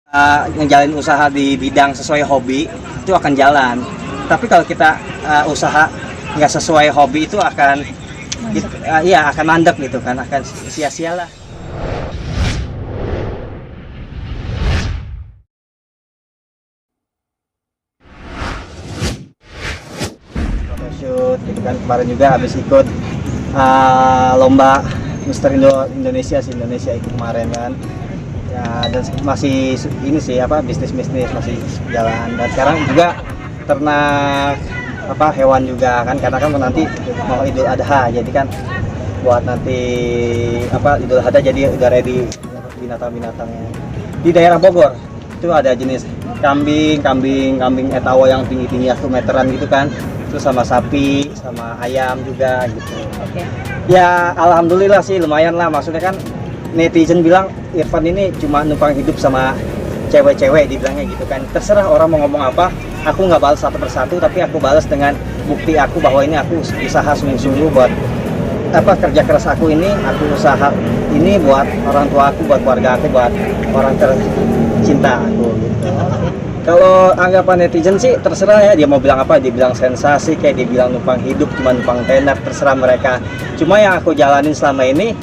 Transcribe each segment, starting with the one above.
Ngejalin usaha di bidang sesuai hobi itu akan jalan. Tapi kalau kita usaha nggak sesuai hobi itu akan iya akan mandek gitu kan, akan sia-sia lah. Photoshoot gitu kan, kemarin juga habis ikut lomba Mister Indonesia Indonesia itu kemarin kan ya, dan masih ini sih bisnis masih jalan. Dan sekarang juga ternak hewan juga kan, karena kan nanti mau Idul Adha, jadi kan buat nanti Idul Adha jadi udah ready binatang-binatangnya. Di daerah Bogor itu ada jenis kambing etawa yang tinggi 1 meteran gitu kan, terus sama sapi sama ayam juga gitu. Ya alhamdulillah sih lumayan lah, maksudnya kan netizen bilang Irfan ini cuma numpang hidup sama cewek-cewek, dibilangnya gitu kan. Terserah orang mau ngomong apa, aku nggak balas satu persatu, tapi aku balas dengan bukti aku bahwa ini aku usaha sungguh-sungguh buat kerja keras aku ini, aku usaha ini buat orang tua aku, buat keluarga aku, buat orang tercinta aku gitu. Kalau anggapan netizen sih terserah ya, dia mau bilang apa, dia bilang sensasi, kayak dia bilang numpang hidup, cuma numpang tenar, terserah mereka. Cuma yang aku jalanin selama ini,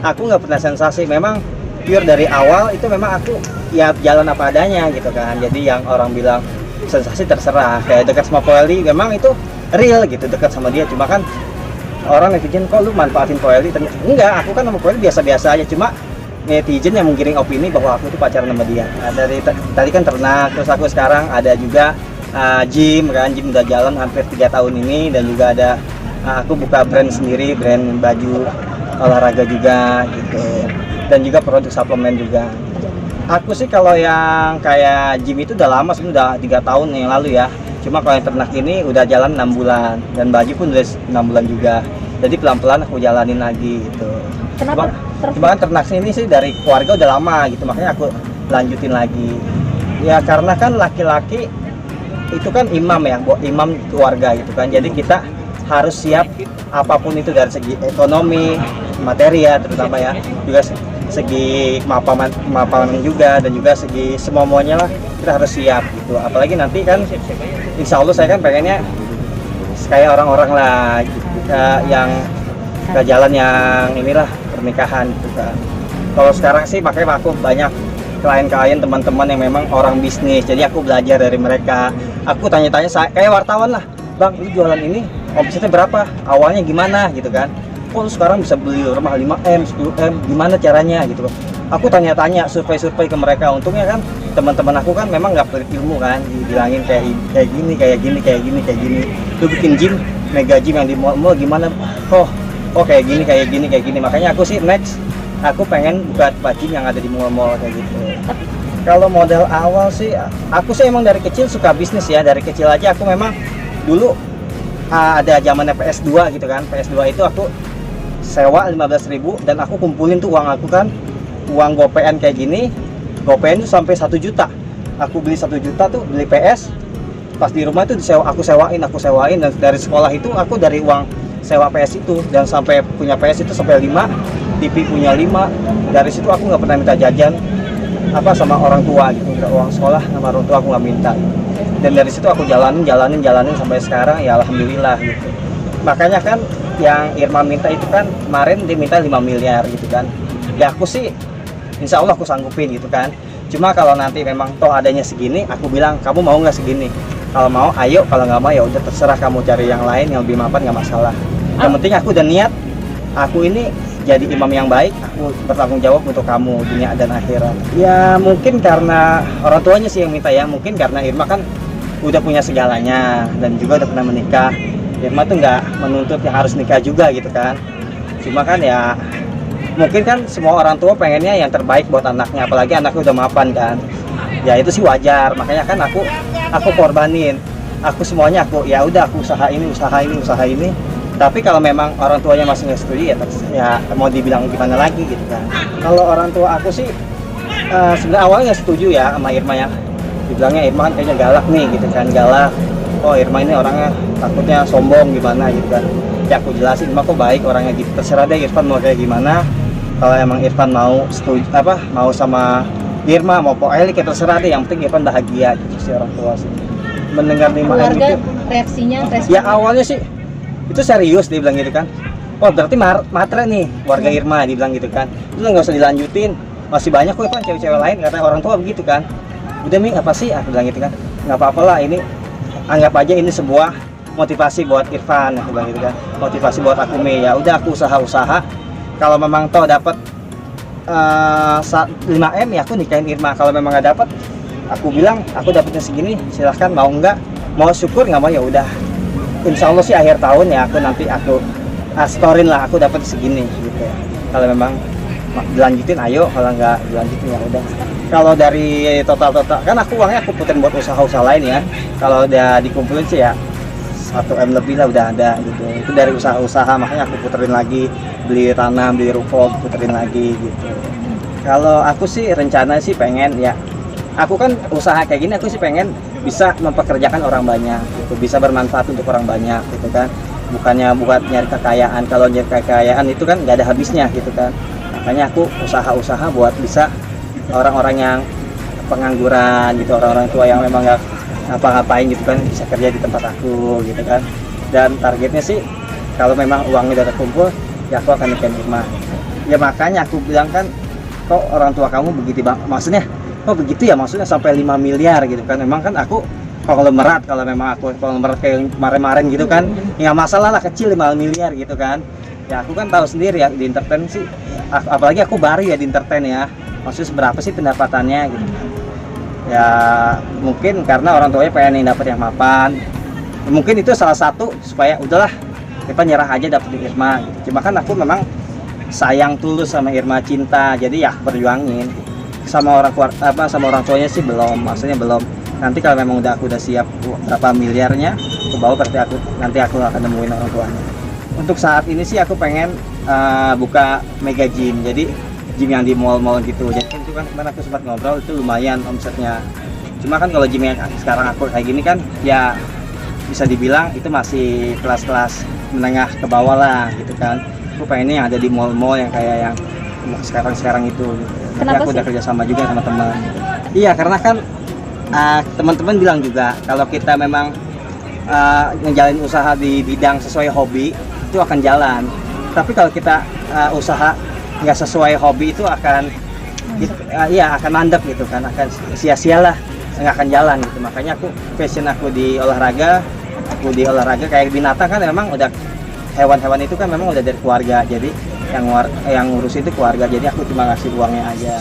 aku nggak pernah sensasi. Memang pure dari awal itu memang aku ya jalan apa adanya gitu kan. Jadi yang orang bilang sensasi terserah, kayak dekat sama Poeli memang itu real gitu, dekat sama dia. Cuma kan orang netizen, kok lu manfaatin Poeli? Enggak, aku kan sama Poeli biasa-biasa aja, cuma netizen yang menggiring opini bahwa aku itu pacaran sama dia. Nah, dari tadi kan ternak, terus aku sekarang ada juga gym udah jalan hampir 3 tahun ini, dan juga ada aku buka brand sendiri, brand baju olahraga juga gitu, dan juga produk suplemen juga. Aku sih kalau yang kayak gym itu udah lama, sudah 3 tahun yang lalu ya. Cuma kalau yang ternak ini udah jalan 6 bulan, dan baju pun udah 6 bulan juga. Jadi pelan-pelan aku jalanin lagi gitu. Kenapa? Cuma kan ternak ini sih dari keluarga udah lama gitu, makanya aku lanjutin lagi. Ya karena kan laki-laki itu kan imam ya, imam keluarga gitu kan. Jadi kita harus siap apapun itu, dari segi ekonomi, materi ya terutama ya, juga segi mapaman juga, dan juga segi semuanya lah kita harus siap gitu. Apalagi nanti kan insya Allah saya kan pengennya kayak orang-orang lah gitu, yang ke jalan yang inilah pernikahan gitu kan. Kalau sekarang sih makanya aku banyak klien teman-teman yang memang orang bisnis, jadi aku belajar dari mereka. Aku tanya-tanya kayak wartawan lah, bang ini jualan ini omsetnya berapa, awalnya gimana gitu kan, kok lu sekarang bisa beli rumah 5M, 10M, gimana caranya gitu loh. Aku tanya-tanya, survei ke mereka. Untungnya kan teman-teman aku kan memang nggak pelit ilmu kan, dibilangin kayak gini. Lu bikin gym, mega gym yang di mall gimana, oh kayak gini. Makanya aku sih next aku pengen buka tempat gym yang ada di mall kayak gitu. Kalau modal awal sih aku sih emang dari kecil suka bisnis ya. Dari kecil aja aku memang dulu ada zamannya PS2 gitu kan. PS2 itu aku sewa 15.000, dan aku kumpulin tuh uang aku kan, uang GoPN kayak gini. GoPN itu sampai 1 juta. Aku beli 1 juta tuh beli PS. Pas di rumah itu aku sewain, dan dari sekolah itu aku dari uang sewa PS itu, dan sampai punya PS itu sampai 5, TV punya 5. Dari situ aku nggak pernah minta jajan sama orang tua gitu, uang sekolah sama orang tua aku nggak minta. Dan dari situ aku jalanin sampai sekarang ya alhamdulillah gitu. Makanya kan yang Irma minta itu kan kemarin dia minta 5 miliar gitu kan. Ya aku sih insya Allah aku sanggupin gitu kan. Cuma kalau nanti memang toh adanya segini, aku bilang kamu mau nggak segini? Kalau mau ayo, kalau nggak mau ya udah terserah kamu cari yang lain yang lebih mapan, nggak masalah. Yang penting aku udah niat, aku ini jadi imam yang baik, aku bertanggung jawab untuk kamu dunia dan akhirat. Ya mungkin karena orang tuanya sih yang minta ya, mungkin karena Irma kan udah punya segalanya dan juga udah pernah menikah. Irma tuh nggak menuntut yang harus nikah juga gitu kan. Cuma kan ya mungkin kan semua orang tua pengennya yang terbaik buat anaknya, apalagi anaknya udah mapan kan. Ya itu sih wajar, makanya kan aku korbanin. Aku semuanya ya udah aku usaha ini. Tapi kalau memang orang tuanya masih nggak setuju ya mau dibilang gimana lagi gitu kan. Kalau orang tua aku sih sebenarnya awalnya nggak setuju ya sama Irma ya. Dibilangnya Irma kan kayaknya galak nih gitu kan, galak. Oh Irma ini orangnya takutnya sombong gimana gitu kan. Ya aku jelasin, Irma kok baik orangnya gitu. Terserah deh Irfan mau kayak gimana. Kalau emang Irfan mau setuju mau sama Irma mau Elik ya terserah deh, yang penting Irfan bahagia gitu sih orang tua sih. Mendengar 5M Keluarga itu reaksinya ya awalnya sih itu serius dia bilang gitu kan. Oh berarti matre nih warga Irma, dibilang gitu kan. Itu nggak usah dilanjutin, masih banyak kok kan cewek-cewek lain, kata orang tua begitu kan. Udah Mi, apa sih aku bilang gitu kan, nggak apa-apa lah, ini anggap aja ini sebuah motivasi buat Irfan, aku bilang gitu kan, motivasi buat aku Mi. Ya udah aku usaha-usaha, kalau memang toh dapat 5M ya aku nikahin Irma. Kalau memang nggak dapat, aku bilang aku dapetnya segini, silahkan mau nggak, mau syukur, nggak mau ya udah. Insya Allah sih akhir tahun ya aku storin lah aku dapat segini gitu. Kalau memang dilanjutin ayo, kalau nggak dilanjutin ya udah. Kalau dari total kan aku uangnya aku puterin buat usaha-usaha lain ya. Kalau udah dikumpulin sih ya 1M lebih lah udah ada gitu. Itu dari usaha-usaha, makanya aku puterin lagi, beli tanah, beli ruko, puterin lagi gitu. Kalau aku sih rencana sih pengen ya, aku kan usaha kayak gini aku sih pengen bisa mempekerjakan orang banyak gitu, bisa bermanfaat untuk orang banyak gitu kan. Bukannya buat nyari kekayaan. Kalau nyari kekayaan itu kan nggak ada habisnya gitu kan. Makanya aku usaha-usaha buat bisa orang-orang yang pengangguran gitu, orang-orang tua yang memang nggak ngapa-ngapain gitu kan, bisa kerja di tempat aku gitu kan. Dan targetnya sih kalau memang uangnya udah terkumpul ya aku akan nikahin Irma. Ya makanya aku bilang kan, kok orang tua kamu begitu bang, maksudnya kok begitu ya, maksudnya sampai 5 miliar gitu kan. Memang kan aku konglomerat, kalau memang aku konglomerat kayak kemarin-kemarin gitu kan, ya masalah lah, kecil 5 miliar gitu kan. Ya aku kan tahu sendiri ya di entertain sih, apalagi aku baru ya di entertain ya, maksudnya seberapa sih pendapatannya gitu. Ya mungkin karena orang tuanya pengen dapat yang mapan, mungkin itu salah satu supaya udahlah kita nyerah aja dapet Irma gitu. Cuma kan aku memang sayang tulus sama Irma, cinta, jadi ya perjuangin. Sama orang tuanya sih belum, maksudnya belum. Nanti kalau memang aku udah siap berapa miliarnya ke bawah, berarti nanti aku akan nemuin orang tuanya. Untuk saat ini sih aku pengen buka mega gym, jadi gym yang di mall-mall gitu. Jadi itu kan kemarin aku sempat ngobrol, itu lumayan omsetnya. Cuma kan kalau gym yang sekarang aku kayak gini kan ya bisa dibilang itu masih kelas-kelas menengah ke bawah lah gitu kan. Aku pengennya yang ada di mall-mall yang kayak yang sekarang itu gitu. Kenapa aku udah kerjasama juga sama teman. Iya, karena kan teman-teman bilang juga kalau kita memang ngejalanin usaha di bidang sesuai hobi itu akan jalan. Tapi kalau kita usaha nggak sesuai hobi itu akan akan mandek gitu kan, akan sia-sia lah, nggak akan jalan gitu. Makanya passion aku di olahraga kayak binatang kan, memang udah hewan-hewan itu kan memang udah dari keluarga, jadi yang ngurus itu keluarga, jadi aku cuma ngasih uangnya aja.